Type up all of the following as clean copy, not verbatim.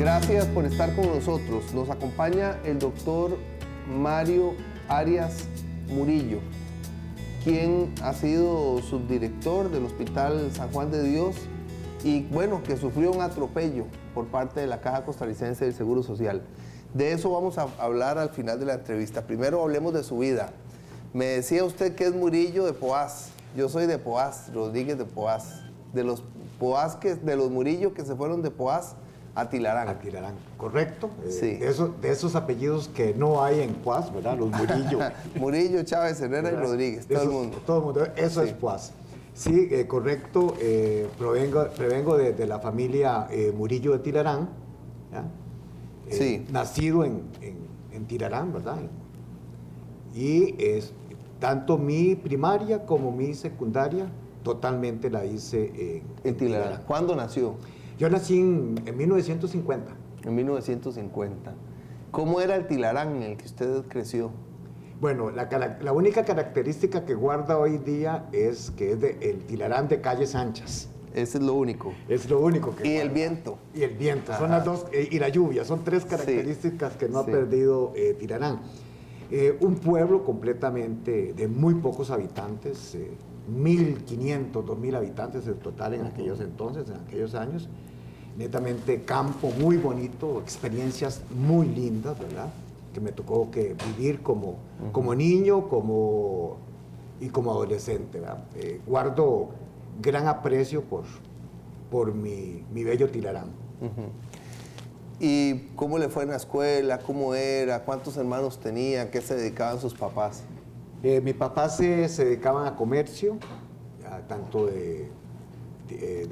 Gracias por estar con nosotros. Nos acompaña el doctor Mario Arias Murillo, quien ha sido subdirector del Hospital San Juan de Dios y, bueno, que sufrió un atropello por parte de la Caja Costarricense del Seguro Social. De eso vamos a hablar al final de la entrevista. Primero hablemos de su vida. Me decía usted que es Murillo de Poás. Yo soy de Poás, Rodríguez de Poás. De los Murillo que se fueron de Poás a Tilarán. A Tilarán, correcto. Sí. De esos apellidos que no hay en Poás, ¿verdad? Los Murillo. Murillo, Chávez, Herrera, ¿verdad? Y Rodríguez, todo el mundo. Todo el mundo, eso sí. Es Poás. Sí, correcto. Provengo de la familia Murillo de Tilarán. ¿Ya? Sí. Nacido en Tilarán, ¿verdad? Y tanto mi primaria como mi secundaria totalmente la hice en Tilarán. ¿Cuándo nació? Yo nací en 1950. En 1950. ¿Cómo era el Tilarán en el que usted creció? Bueno, la única característica que guarda hoy día es que es el Tilarán de calles anchas. Ese es lo único. Es lo único que Y guarda. el viento. Y el viento, son las dos, y la lluvia, son tres características que no ha perdido Tilarán. Un pueblo completamente de muy pocos habitantes, 1.500, 2.000 habitantes en total en aquellos entonces, en aquellos años. Netamente campo muy bonito, experiencias muy lindas, ¿verdad? Que me tocó vivir como niño y como adolescente, ¿verdad? Guardo gran aprecio por mi bello Tilarán. ¿Y cómo le fue en la escuela? ¿Cómo era? ¿Cuántos hermanos tenía? ¿Qué se dedicaban sus papás? Mis papás se dedicaban a comercio, tanto de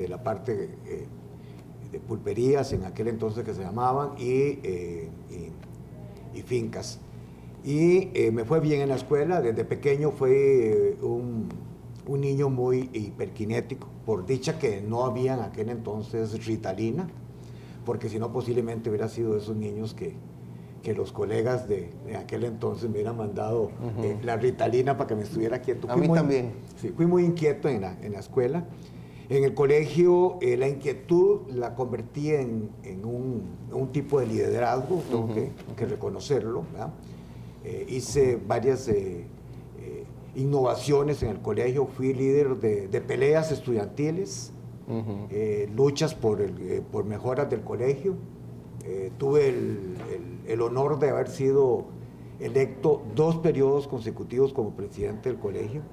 la parte de pulperías en aquel entonces que se llamaban y fincas. Y me fue bien en la escuela. Desde pequeño fui un niño muy hiperkinético, por dicha que no había en aquel entonces Ritalina, porque si no posiblemente hubiera sido de esos niños que los colegas de aquel entonces me hubieran mandado la Ritalina para que me estuviera quieto. A mí también. Sí, fui muy inquieto en la escuela. En el colegio la inquietud la convertí en un tipo de liderazgo, tengo que reconocerlo, ¿verdad? Hice varias innovaciones en el colegio, fui líder de peleas estudiantiles, luchas por mejoras del colegio. Tuve el honor de haber sido electo 2 periodos consecutivos como presidente del colegio.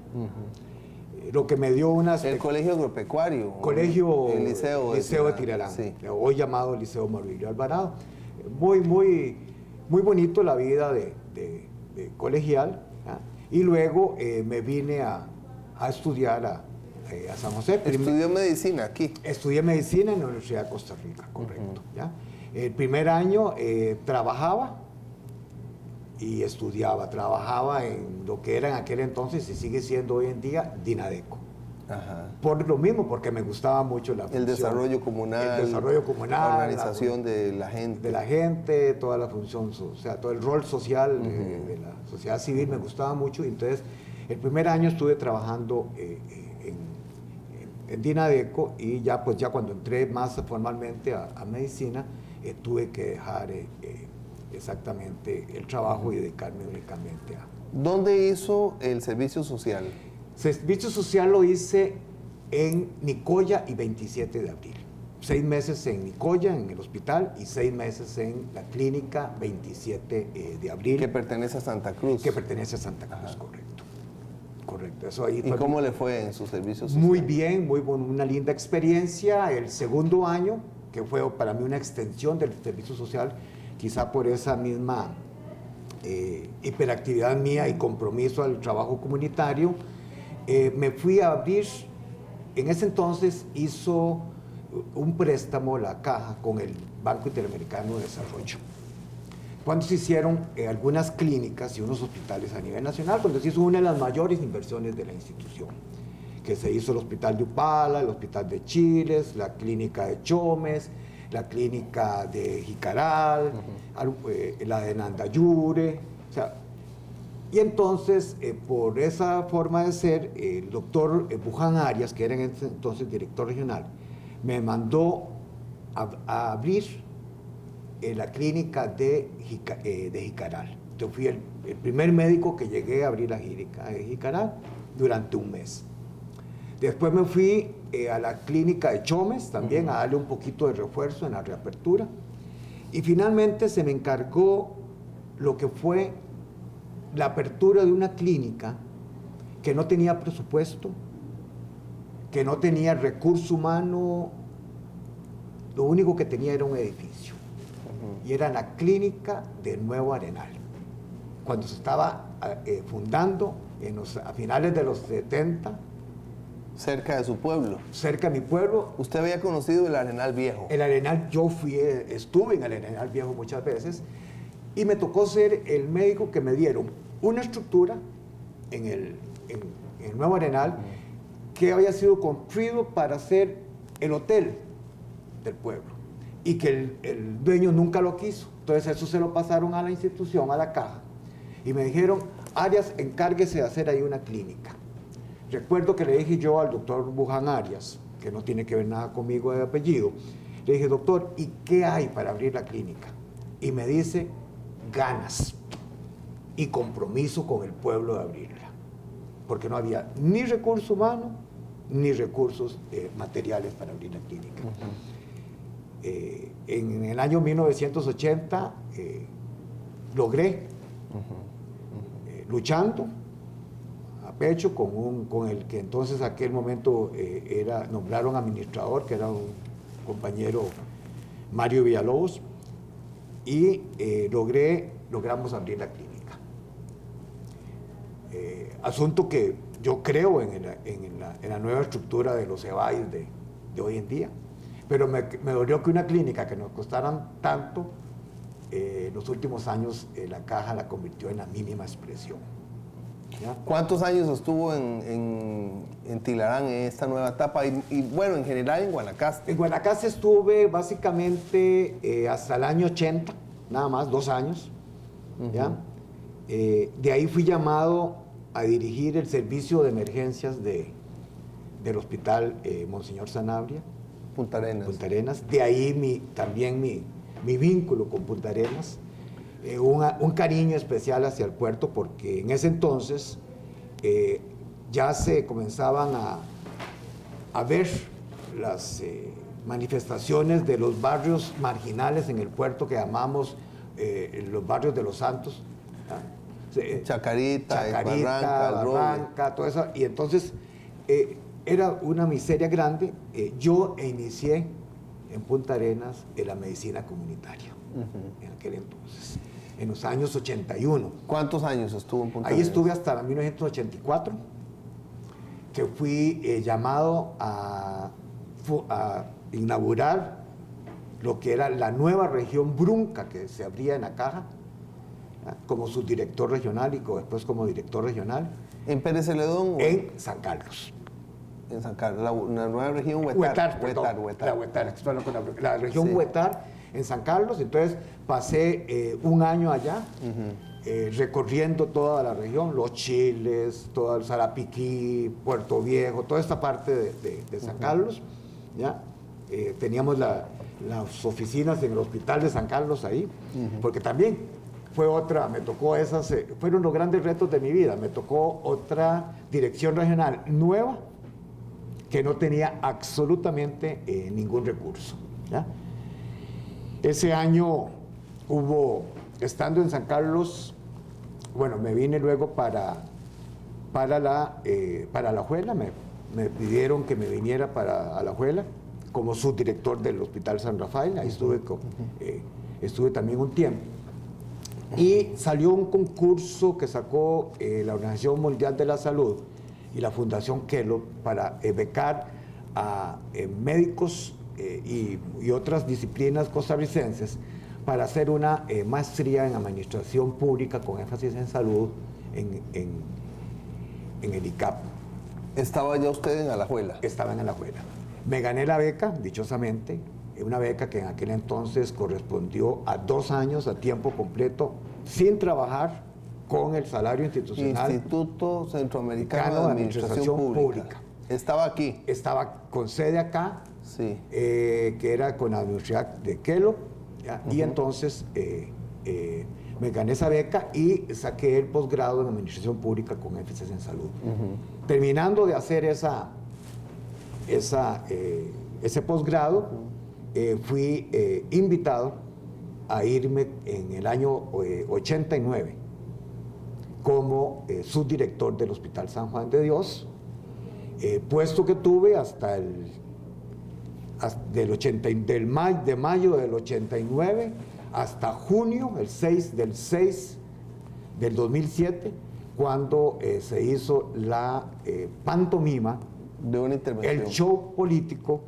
Lo que me dio el colegio agropecuario. El liceo de Tilarán, sí. Hoy llamado Liceo Mauricio Alvarado. Muy bonito la vida de colegial, ¿ah? Y luego me vine a estudiar a San José. ¿Estudió medicina aquí? Estudié medicina en la Universidad de Costa Rica, correcto. ¿Ya? El primer año trabajaba y estudiaba. Trabajaba en lo que era en aquel entonces y sigue siendo hoy en día Dinadeco. Por lo mismo, porque me gustaba mucho la función. El desarrollo comunal. La organización de la gente. De la gente, toda la función, o sea, todo el rol social de la sociedad civil me gustaba mucho. Entonces, el primer año estuve trabajando en Dinadeco y ya cuando entré más formalmente a medicina, tuve que dejar exactamente el trabajo y dedicarme únicamente a... ¿Dónde hizo el servicio social? Servicio social lo hice en Nicoya y 27 de abril. 6 meses en Nicoya, en el hospital, y 6 meses en la clínica 27 de abril. Que pertenece a Santa Cruz. Que pertenece a Santa Cruz, correcto. Eso ahí ¿Y cómo le fue en su servicio social? Muy bien, una linda experiencia. El segundo año, que fue para mí una extensión del servicio social, quizá por esa misma hiperactividad mía y compromiso al trabajo comunitario, me fui a abrir. En ese entonces hizo un préstamo la Caja con el Banco Interamericano de Desarrollo. Cuando se hicieron algunas clínicas y unos hospitales a nivel nacional, cuando se hizo una de las mayores inversiones de la institución, que se hizo el Hospital de Upala, el Hospital de Chiles, la Clínica de Chomes, la Clínica de Jicaral, la de Nandayure, o sea, y entonces, por esa forma de ser, el doctor Buján Arias, que era en ese entonces director regional, me mandó a abrir la clínica de Jicaral. Yo fui el primer médico que llegué a abrir la clínica de Jicaral durante un mes. Después me fui a la clínica de Chomes también a darle un poquito de refuerzo en la reapertura. Y finalmente se me encargó lo que fue la apertura de una clínica que no tenía presupuesto, que no tenía recurso humano, lo único que tenía era un edificio. Y era la clínica de Nuevo Arenal. Cuando se estaba fundando a finales de los 70. Cerca de su pueblo. Cerca de mi pueblo. ¿Usted había conocido el Arenal Viejo? El Arenal, estuve en el Arenal Viejo muchas veces y me tocó ser el médico que me dieron una estructura en el Nuevo Arenal que había sido construido para hacer el hotel del pueblo y que el dueño nunca lo quiso. Entonces eso se lo pasaron a la institución, a la caja, y me dijeron: Arias, encárguese de hacer ahí una clínica. Recuerdo que le dije yo al doctor Buján Arias, que no tiene que ver nada conmigo de apellido, le dije: doctor, ¿y qué hay para abrir la clínica? Y me dice: ganas y compromiso con el pueblo de abrirla, porque no había ni recurso humano ni recursos materiales para abrir la clínica. En el año 1980 logré, luchando a pecho con el que entonces aquel momento nombraron administrador, que era un compañero, Mario Villalobos, y logramos abrir la clínica. Asunto que yo creo en la nueva estructura de los EBAIS de hoy en día, pero me dolió que una clínica que nos costaran tanto, los últimos años la caja la convirtió en la mínima expresión. ¿Ya? ¿Cuántos años estuvo en Tilarán en esta nueva etapa? Y bueno, en general en Guanacaste. En Guanacaste estuve básicamente hasta el año 80, nada más, 2 años. ¿Ya? De ahí fui llamado a dirigir el servicio de emergencias del hospital Monseñor Sanabria. Punta Arenas. Punta Arenas. De ahí también mi vínculo con Punta Arenas. Un cariño especial hacia el puerto, porque en ese entonces ya se comenzaban a ver las manifestaciones de los barrios marginales en el puerto que llamamos los barrios de los Santos. Chacarita, Barranca, todo eso. Y entonces era una miseria grande. Yo inicié en Punta Arenas en la medicina comunitaria, en aquel entonces, en los años 81. ¿Cuántos años estuvo en Punta Ahí Arenas? estuve hasta 1984, que fui llamado a inaugurar lo que era la nueva región Brunca, que se abría en la caja, como subdirector regional y después como director regional. ¿En Pérez Celedón? En San Carlos. En San Carlos, la nueva región Huetar. La región Huetar en San Carlos. Entonces pasé un año allá, recorriendo toda la región, Los Chiles, todo el Sarapiquí, Puerto Viejo, toda esta parte de San Carlos. ¿Ya? Teníamos las oficinas en el hospital de San Carlos ahí, porque también me tocó fueron los grandes retos de mi vida. Me tocó otra dirección regional nueva que no tenía absolutamente ningún recurso. ¿Ya? Ese año estando en San Carlos, bueno, me vine luego para Alajuela, me pidieron que me viniera para Alajuela como subdirector del Hospital San Rafael. Ahí estuve también un tiempo. Y salió un concurso que sacó la Organización Mundial de la Salud y la Fundación Kellogg para becar a médicos y otras disciplinas costarricenses para hacer una maestría en administración pública con énfasis en salud en el ICAP. ¿Estaba ya usted en Alajuela? Estaba en Alajuela. Me gané la beca, dichosamente, una beca que en aquel entonces correspondió a 2 años a tiempo completo, sin trabajar, con el salario institucional. Instituto Centroamericano de Administración Pública. Estaba aquí. Estaba con sede acá, sí. Que era con la Universidad de Kellogg, ¿ya? Y entonces me gané esa beca y saqué el posgrado en Administración Pública con énfasis en salud. Terminando de hacer ese posgrado, fui invitado a irme en el año 89 como subdirector del Hospital San Juan de Dios, puesto que tuve hasta de mayo del 89 hasta junio, el 6 del 2007, cuando se hizo la pantomima de una intervención. El show político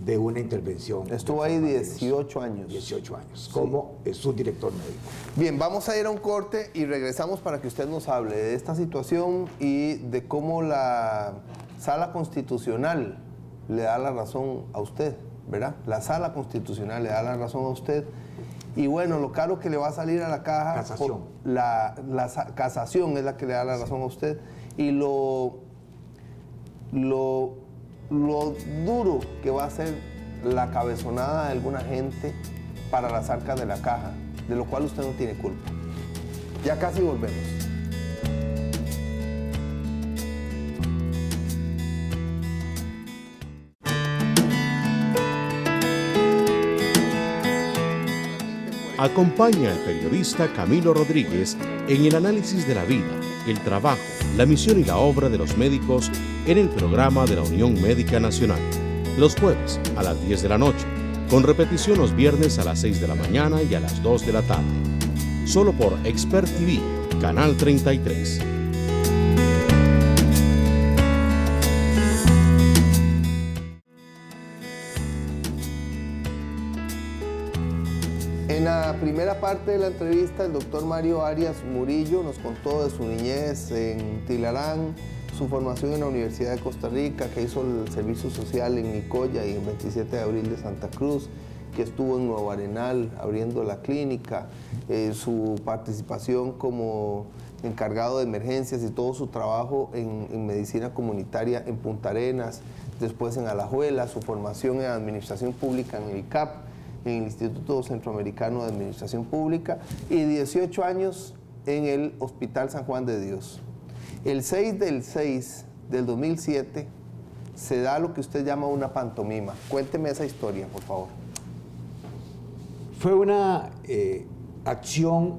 de una intervención. Estuvo ahí 18 años. 18 años, como subdirector médico. Bien, vamos a ir a un corte y regresamos para que usted nos hable de esta situación y de cómo la Sala Constitucional le da la razón a usted, ¿verdad? La Sala Constitucional le da la razón a usted. Y bueno, lo caro que le va a salir a la caja... Casación. La casación es la que le da la razón a usted. Y lo duro que va a ser la cabezonada de alguna gente para las arcas de la caja, de lo cual usted no tiene culpa. Ya casi volvemos. Acompaña al periodista Camilo Rodríguez en el análisis de la vida, el trabajo, la misión y la obra de los médicos en el programa de la Unión Médica Nacional, los jueves a las 10 de la noche, con repetición los viernes a las 6 de la mañana y a las 2 de la tarde. Solo por Expert TV, Canal 33. En la primera parte de la entrevista, el doctor Mario Arias Murillo nos contó de su niñez en Tilarán, su formación en la Universidad de Costa Rica, que hizo el servicio social en Nicoya y en 27 de abril de Santa Cruz, que estuvo en Nuevo Arenal abriendo la clínica, su participación como encargado de emergencias y todo su trabajo en medicina comunitaria en Punta Arenas, después en Alajuela, su formación en administración pública en el ICAP, en el Instituto Centroamericano de Administración Pública, y 18 años en el Hospital San Juan de Dios. El 6 del 2007 se da lo que usted llama una pantomima. Cuénteme esa historia, por favor. Fue una acción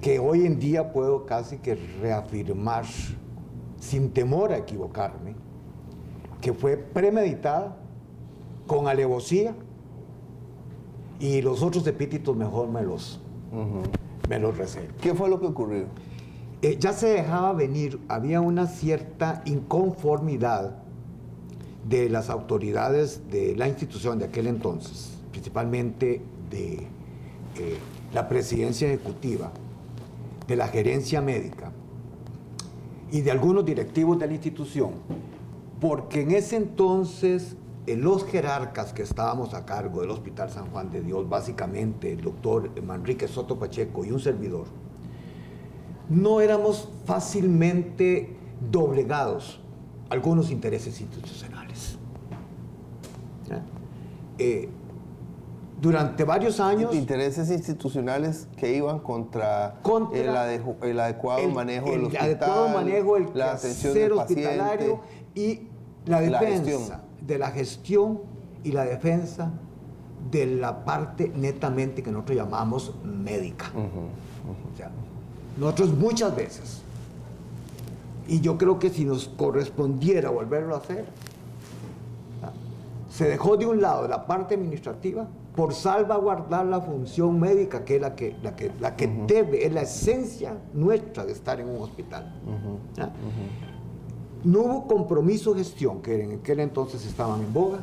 que hoy en día puedo casi que reafirmar, sin temor a equivocarme, que fue premeditada, con alevosía, y los otros epítetos mejor me los reservo. ¿Qué fue lo que ocurrió? Ya se dejaba venir, había una cierta inconformidad de las autoridades de la institución de aquel entonces, principalmente de la presidencia ejecutiva, de la gerencia médica y de algunos directivos de la institución, porque en ese entonces los jerarcas que estábamos a cargo del Hospital San Juan de Dios, básicamente el doctor Manrique Soto Pacheco y un servidor, no éramos fácilmente doblegados a algunos intereses institucionales. Durante varios años... Intereses institucionales que iban contra el adecuado manejo del hospital, el adecuado manejo, la atención del hospitalario y la defensa de la gestión y la defensa de la parte netamente que nosotros llamamos médica. O sea, nosotros muchas veces, y yo creo que si nos correspondiera volverlo a hacer, se dejó de un lado la parte administrativa por salvaguardar la función médica, que es la que debe, es la esencia nuestra de estar en un hospital. No hubo compromiso de gestión, que en aquel entonces estaban en boga,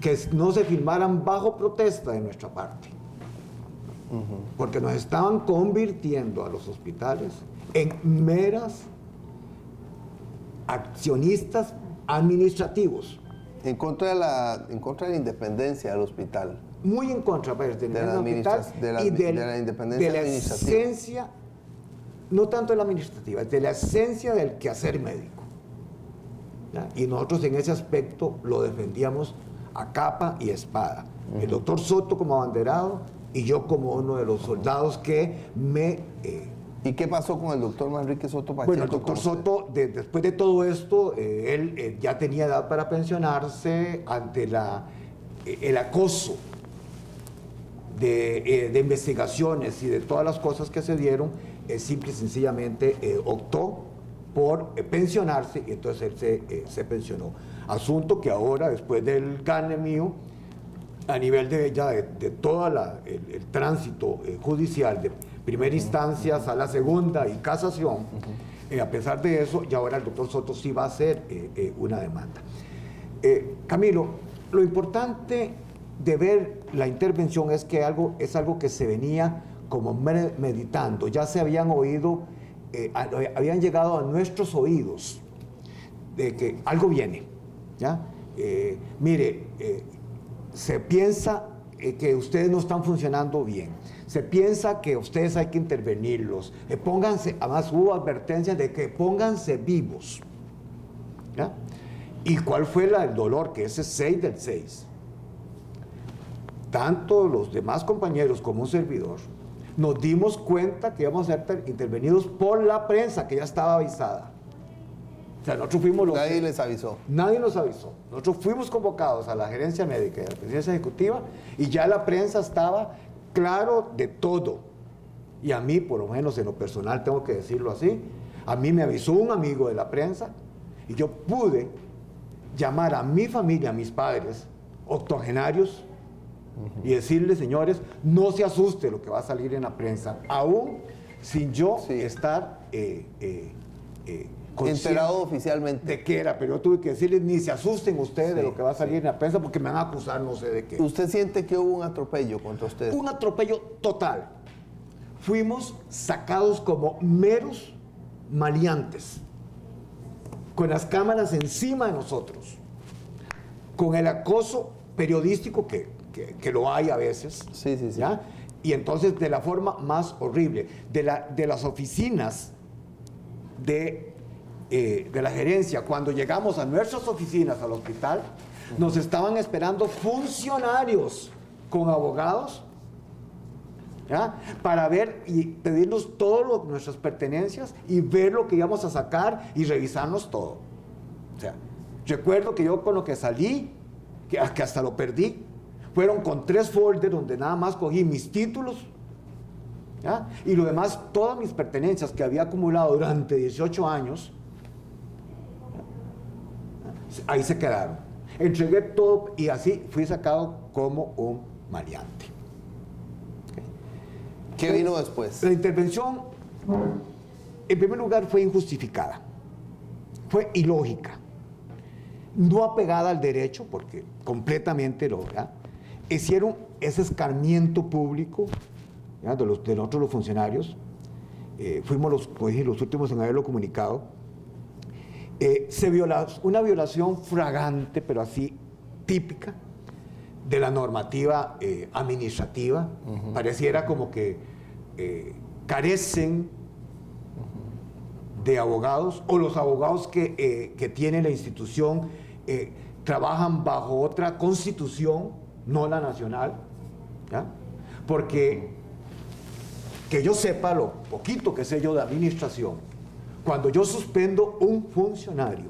que no se firmaran bajo protesta de nuestra parte. Porque nos estaban convirtiendo a los hospitales en meras accionistas administrativos. En contra de la independencia del hospital. Muy en contra, pues, de la independencia administrativa. Esencia, no tanto de la administrativa, de la esencia del quehacer médico. ¿Ya? Y nosotros en ese aspecto lo defendíamos a capa y espada. El doctor Soto como abanderado y yo como uno de los soldados que me... ¿Y qué pasó con el doctor Manrique Soto Pacheco? Bueno, el doctor Soto, después de todo esto, él ya tenía edad para pensionarse ante el acoso de investigaciones y de todas las cosas que se dieron. Simple y sencillamente optó por pensionarse, y entonces él se pensionó. Asunto que ahora, después del gane mío, a nivel de todo el tránsito judicial, de primera instancia a la segunda y casación, a pesar de eso, y ahora el doctor Soto sí va a hacer una demanda. Camilo, lo importante de ver la intervención es que es algo que se venía como meditando, ya se habían oído, habían llegado a nuestros oídos de que algo viene, ¿ya? Mire, se piensa que ustedes no están funcionando bien, se piensa que ustedes hay que intervenirlos, pónganse, además hubo advertencias de que pónganse vivos, ¿ya? ¿Y cuál fue el dolor? Que ese 6 del 6, tanto los demás compañeros como un servidor, nos dimos cuenta que íbamos a ser intervenidos por la prensa, que ya estaba avisada. O sea, nosotros fuimos los... Nadie les avisó. Nadie nos avisó. Nosotros fuimos convocados a la gerencia médica y a la presidencia ejecutiva, y ya la prensa estaba claro de todo. Y a mí, por lo menos en lo personal, tengo que decirlo así, a mí me avisó un amigo de la prensa, y yo pude llamar a mi familia, a mis padres, octogenarios, y decirles, señores, no se asuste lo que va a salir en la prensa, aún sin yo estar enterado oficialmente de qué era, pero yo tuve que decirles, ni se asusten ustedes de lo que va a salir en la prensa, porque me van a acusar no sé de qué. ¿Usted siente que hubo un atropello contra usted? Un atropello total. Fuimos sacados como meros maleantes, con las cámaras encima de nosotros, con el acoso periodístico que lo hay a veces, sí. ¿ya? Y entonces de la forma más horrible, de las oficinas de la gerencia, cuando llegamos a nuestras oficinas al hospital, nos estaban esperando funcionarios con abogados, ¿ya? Para ver y pedirnos todas nuestras pertenencias y ver lo que íbamos a sacar y revisarnos todo. O sea, recuerdo que yo con lo que salí, que hasta lo perdí, fueron con 3 folders donde nada más cogí mis títulos, ¿ya? Y lo demás, todas mis pertenencias que había acumulado durante 18 años, ¿ya? Ahí se quedaron. Entregué todo y así fui sacado como un maleante. ¿Qué vino después? La intervención, en primer lugar, fue injustificada, fue ilógica, no apegada al derecho, porque completamente ¿ya? Hicieron ese escarmiento público, ¿ya? de nosotros los funcionarios, fuimos los últimos en haberlo comunicado. Una violación fragante, pero así típica, de la normativa administrativa. Pareciera como que carecen de abogados, o los abogados que tiene la institución trabajan bajo otra constitución, no la nacional, ¿ya? Porque que yo sepa, lo poquito que sé yo de administración, cuando yo suspendo un funcionario,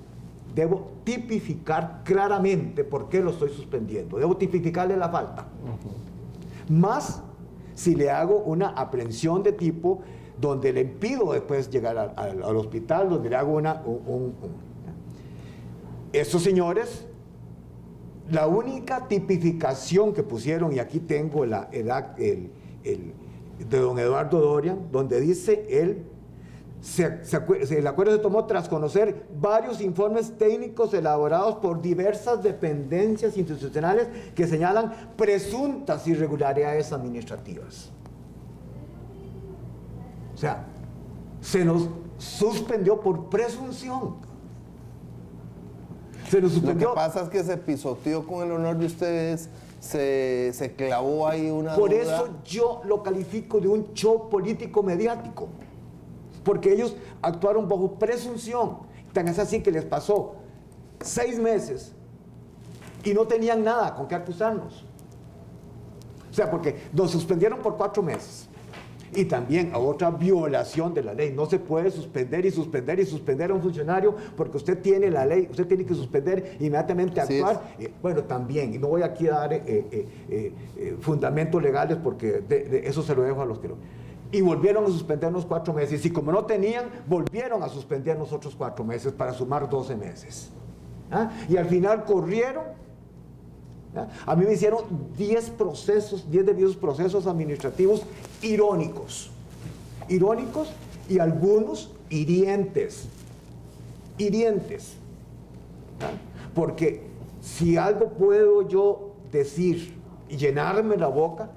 debo tipificar claramente por qué lo estoy suspendiendo, debo tipificarle la falta. Más si le hago una aprehensión de tipo donde le impido después llegar al hospital, donde le hago estos señores, la única tipificación que pusieron, y aquí tengo el de don Eduardo Dorian, donde dice él, el acuerdo se tomó tras conocer varios informes técnicos elaborados por diversas dependencias institucionales que señalan presuntas irregularidades administrativas. O sea, se nos suspendió por presunción. Se nos suspendió. Lo que pasa es que se pisoteó con el honor de ustedes, se clavó ahí una Por duda. eso yo lo califico de un show político mediático, porque ellos actuaron bajo presunción. Tan es así que les pasó 6 meses y no tenían nada con qué acusarnos. O sea, porque nos suspendieron por 4 meses. Y también a otra violación de la ley. No se puede suspender y suspender y suspender a un funcionario porque usted tiene la ley, usted tiene que suspender inmediatamente, actuar. Bueno, también, y no voy aquí a dar fundamentos legales porque de eso se lo dejo a los que no. Y volvieron a suspendernos 4 meses. Y como no tenían, volvieron a suspendernos otros 4 meses para sumar 12 meses. ¿Ah? Y al final corrieron. ¿Ah? A mí me hicieron 10 debidos procesos administrativos irónicos y algunos hirientes. ¿Ah? Porque si algo puedo yo decir y llenarme la boca,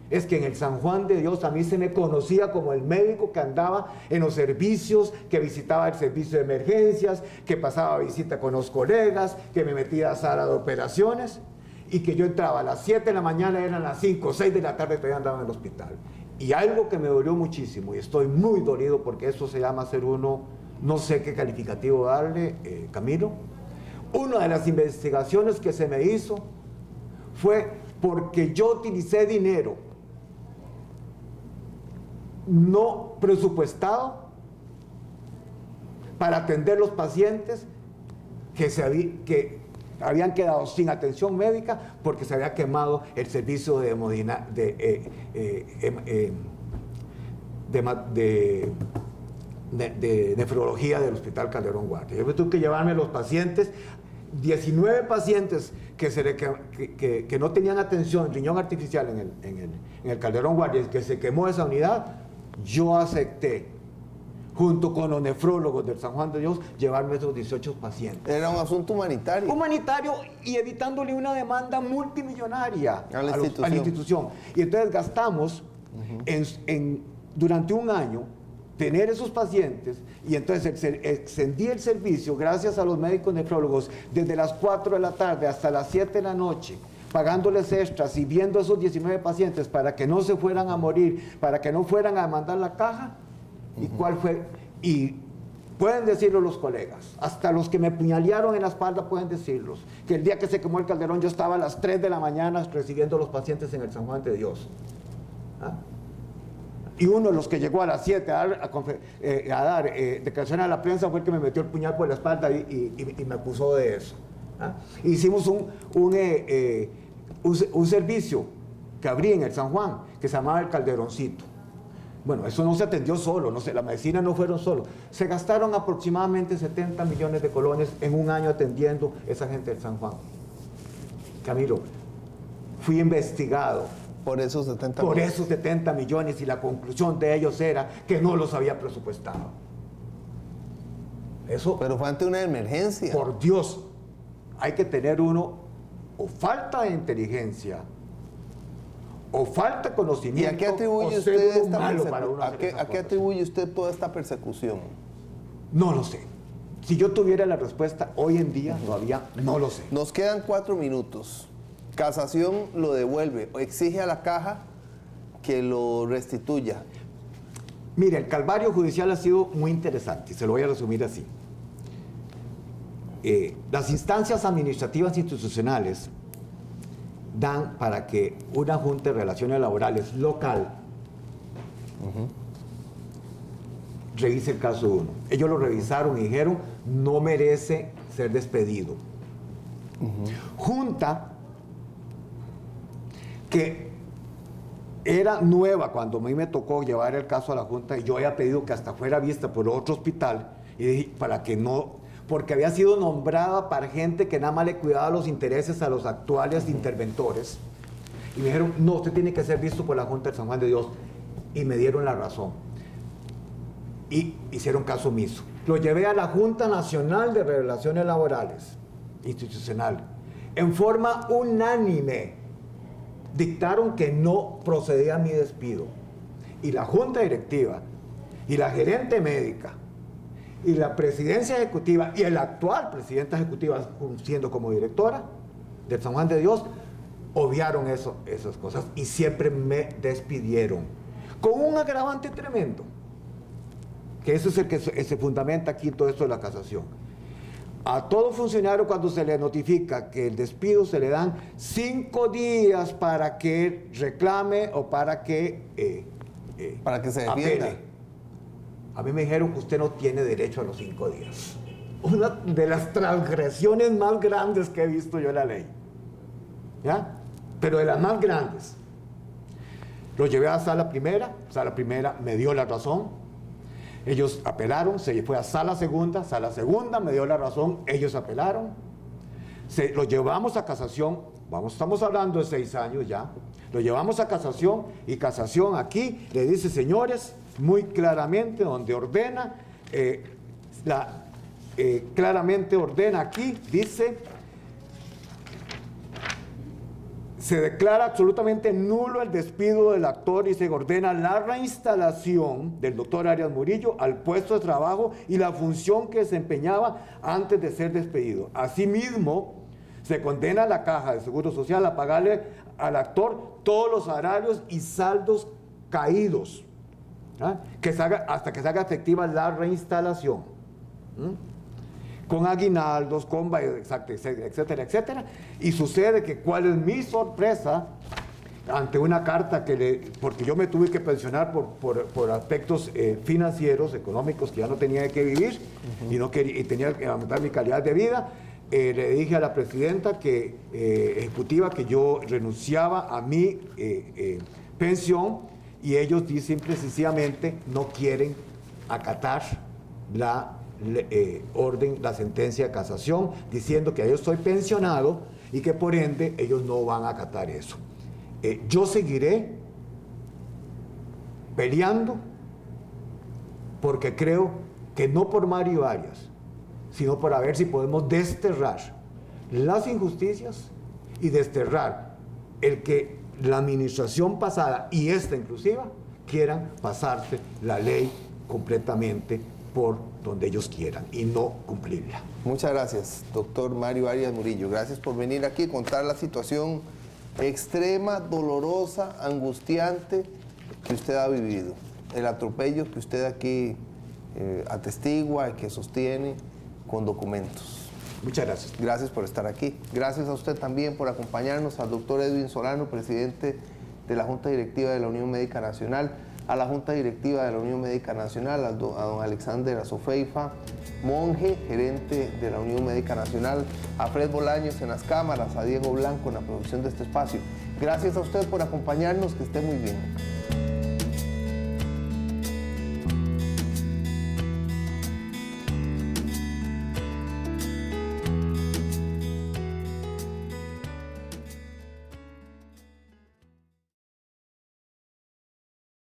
es que en el San Juan de Dios a mí se me conocía como el médico que andaba en los servicios, que visitaba el servicio de emergencias, que pasaba visita con los colegas, que me metía a sala de operaciones, y que yo entraba a las 7 de la mañana, eran las 5 o 6 de la tarde, todavía andaba en el hospital. Y algo que me dolió muchísimo, y estoy muy dolido porque eso se llama ser uno, no sé qué calificativo darle, Camilo. Una de las investigaciones que se me hizo fue porque yo utilicé dinero no presupuestado para atender los pacientes que habían quedado sin atención médica porque se había quemado el servicio de nefrología del Hospital Calderón Guardia. Yo tuve que llevarme los pacientes, 19 pacientes que no tenían atención, riñón artificial en el Calderón Guardia, que se quemó esa unidad. Yo acepté, junto con los nefrólogos del San Juan de Dios, llevarme esos 18 pacientes. Era un asunto humanitario. Humanitario y evitándole una demanda multimillonaria a la institución. Y entonces gastamos durante un año tener esos pacientes, y entonces extendí el servicio gracias a los médicos nefrólogos desde las 4 de la tarde hasta las 7 de la noche, pagándoles extras y viendo esos 19 pacientes para que no se fueran a morir, para que no fueran a mandar la caja. ¿Y cuál fue? Y pueden decirlo los colegas, hasta los que me puñalearon en la espalda pueden decirlos, que el día que se quemó el Calderón yo estaba a las 3 de la mañana recibiendo los pacientes en el San Juan de Dios. ¿Ah? Y uno de los que llegó a las 7 a dar declaración a la prensa fue el que me metió el puñal por la espalda y me acusó de eso. ¿Ah? Hicimos un servicio que abrí en el San Juan, que se llamaba el Calderoncito. Bueno, eso no se atendió solo, no sé, la medicina no fueron solo. Se gastaron aproximadamente 70 millones de colones en un año atendiendo a esa gente del San Juan. Camilo, fui investigado por esos 70 por millones. esos 70 millones, y la conclusión de ellos era que no los había presupuestado. Eso, pero fue ante una emergencia. Por Dios, hay que tener uno o falta de inteligencia o falta de conocimiento. ¿Y a qué atribuye usted toda esta persecución? No lo sé. Si yo tuviera la respuesta hoy en día, todavía no lo sé. Nos quedan 4 minutos. Casación lo devuelve o exige a la caja que lo restituya. Mire, el calvario judicial ha sido muy interesante, y se lo voy a resumir así. Las instancias administrativas institucionales dan para que una Junta de Relaciones Laborales local revise el caso 1. Ellos lo revisaron y dijeron, no merece ser despedido. Junta que era nueva cuando a mí me tocó llevar el caso a la Junta, y yo había pedido que hasta fuera vista por otro hospital, y dije, para que no, porque había sido nombrada para gente que nada más le cuidaba los intereses a los actuales interventores, y me dijeron, no, usted tiene que ser visto por la Junta del San Juan de Dios, y me dieron la razón, y hicieron caso omiso. Lo llevé a la Junta Nacional de Relaciones Laborales, institucional, en forma unánime, dictaron que no procedía mi despido, y la Junta Directiva y la gerente médica y la presidencia ejecutiva y la actual presidenta ejecutiva, siendo como directora del San Juan de Dios, obviaron esas cosas y siempre me despidieron con un agravante tremendo, que eso es el que se fundamenta aquí todo esto de la casación. A todo funcionario, cuando se le notifica que el despido, se le dan 5 días para que reclame o para que se defienda. apele. A mí me dijeron que usted no tiene derecho a los 5 días. Una de las transgresiones más grandes que he visto yo en la ley. ¿Ya? Pero de las más grandes. Lo llevé a sala primera me dio la razón. Ellos apelaron, se fue a sala segunda me dio la razón, ellos apelaron. Lo llevamos a casación, estamos hablando de 6 años ya. Lo llevamos a casación y casación aquí le dice, señores, muy claramente, donde ordena, claramente ordena aquí, dice, se declara absolutamente nulo el despido del actor y se ordena la reinstalación del doctor Arias Murillo al puesto de trabajo y la función que desempeñaba antes de ser despedido. Asimismo, se condena a la Caja de Seguro Social a pagarle al actor todos los salarios y saldos caídos, hasta que se haga efectiva la reinstalación. Con aguinaldos, etcétera, etcétera. Y sucede que, ¿cuál es mi sorpresa? Ante una carta porque yo me tuve que pensionar por aspectos financieros, económicos, que ya no tenía que vivir, y tenía que aumentar mi calidad de vida. Le dije a la presidenta ejecutiva que yo renunciaba a mi pensión, y ellos simple y sencillamente no quieren acatar la sentencia de casación, diciendo que yo estoy pensionado y que por ende ellos no van a acatar eso. Yo seguiré peleando, porque creo que no por Mario Arias, sino para ver si podemos desterrar las injusticias y desterrar el que la administración pasada y esta inclusiva quieran pasarse la ley completamente por donde ellos quieran y no cumplirla. Muchas gracias, doctor Mario Arias Murillo. Gracias por venir aquí y contar la situación extrema, dolorosa, angustiante que usted ha vivido. El atropello que usted aquí atestigua y que sostiene con documentos. Muchas gracias. Gracias por estar aquí. Gracias a usted también por acompañarnos, al doctor Edwin Solano, presidente de la Junta Directiva de la Unión Médica Nacional, a la Junta Directiva de la Unión Médica Nacional, a don Alexander Azofeifa, monje, gerente de la Unión Médica Nacional, a Fred Bolaños en las cámaras, a Diego Blanco en la producción de este espacio. Gracias a usted por acompañarnos, que esté muy bien.